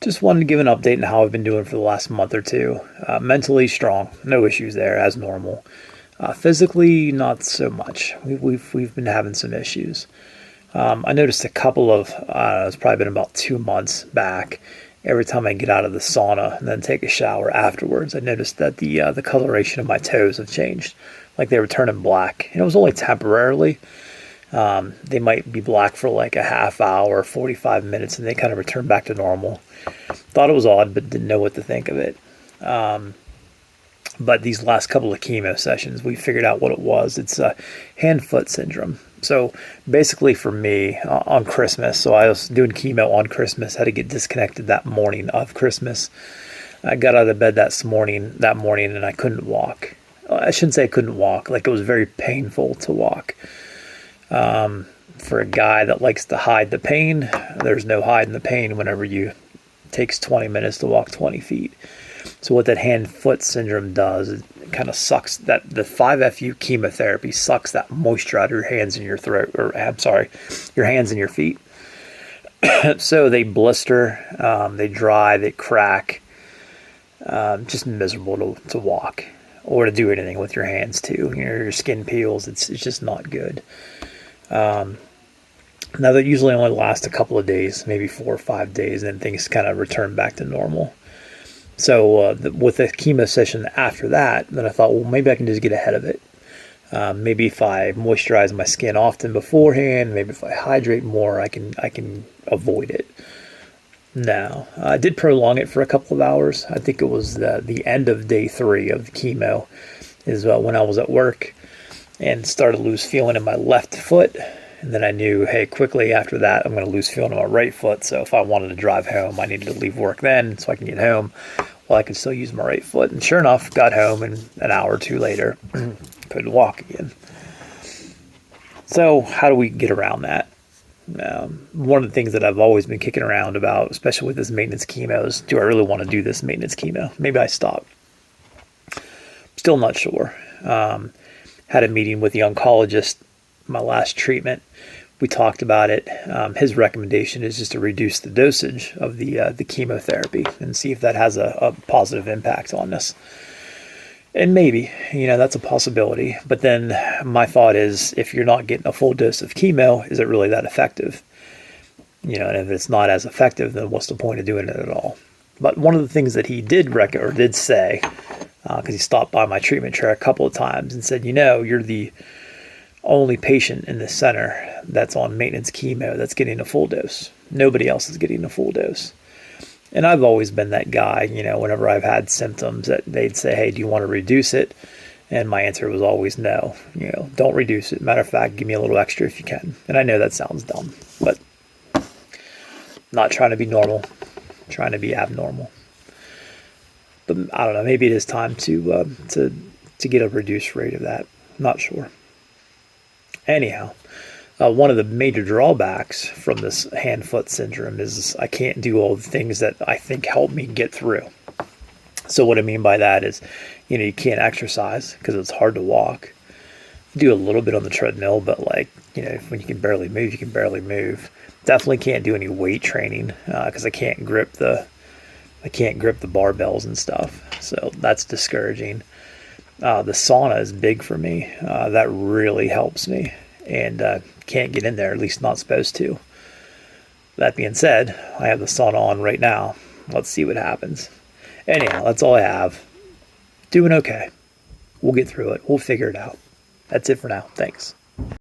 Just wanted to give an update on how I've been doing for the last month or two. Mentally strong, no issues there as normal. Physically, not so much. We've been having some issues. I noticed a couple of it's probably been about 2 months back. Every time I get out of the sauna and then take a shower afterwards, I noticed that the coloration of my toes have changed, like they were turning black. And it was only temporarily. They might be black for like a half hour, 45 minutes, and they kind of return back to normal. Thought it was odd, but didn't know what to think of it. But these last couple of chemo sessions, we figured out what it was. It's hand-foot syndrome. So basically for me, on Christmas, so I was doing chemo on Christmas, had to get disconnected that morning of Christmas. I got out of bed that morning, and I couldn't walk. I shouldn't say I couldn't walk. Like, it was very painful to walk. For a guy that likes to hide the pain, there's no hiding the pain whenever it takes 20 minutes to walk 20 feet. So what that hand-foot syndrome does, it kind of sucks that the 5-FU chemotherapy sucks that moisture out of your hands and your throat, or I'm sorry, your hands and your feet. So they blister, they dry, they crack, just miserable to walk or to do anything with your hands too. Your skin peels, it's just not good. Now that usually only lasts a couple of days, maybe 4 or 5 days, and then things kind of return back to normal. So with the chemo session after that, then I thought, well, maybe I can just get ahead of it. Maybe if I moisturize my skin often beforehand, maybe if I hydrate more, I can avoid it. No, I did prolong it for a couple of hours. I think it was the end of day 3 of the chemo is when I was at work and started to lose feeling in my left foot. And then I knew, hey, quickly after that, I'm going to lose feeling in my right foot. So if I wanted to drive home, I needed to leave work then so I can get home while I could still use my right foot. And sure enough, got home, and an hour or two later, couldn't walk again. So how do we get around that? One of the things that I've always been kicking around about, especially with this maintenance chemo, is do I really want to do this maintenance chemo? Maybe I stop. Still not sure. Had a meeting with the oncologist, my last treatment. We talked about it. His recommendation is just to reduce the dosage of the chemotherapy and see if that has a positive impact on us. And maybe, that's a possibility. But then my thought is, if you're not getting a full dose of chemo, is it really that effective? And if it's not as effective, then what's the point of doing it at all? But one of the things that he did say, because he stopped by my treatment chair a couple of times and said, you're the only patient in the center that's on maintenance chemo that's getting a full dose. Nobody else is getting a full dose. And I've always been that guy, whenever I've had symptoms that they'd say, hey, do you want to reduce it? And my answer was always no. Don't reduce it. Matter of fact, give me a little extra if you can. And I know that sounds dumb, but not trying to be normal, trying to be abnormal. But I don't know, maybe it is time to get a reduced rate of that. Not sure. Anyhow, one of the major drawbacks from this hand-foot syndrome is I can't do all the things that I think help me get through. So what I mean by that is, you can't exercise because it's hard to walk. You do a little bit on the treadmill, but when you can barely move, you can barely move. Definitely can't do any weight training because I can't grip the barbells and stuff. So that's discouraging. The sauna is big for me. That really helps me, and can't get in there, at least not supposed to. That being said, I have the sauna on right now. Let's see what happens. Anyhow, that's all I have. Doing okay. We'll get through it. We'll figure it out. That's it for now. Thanks.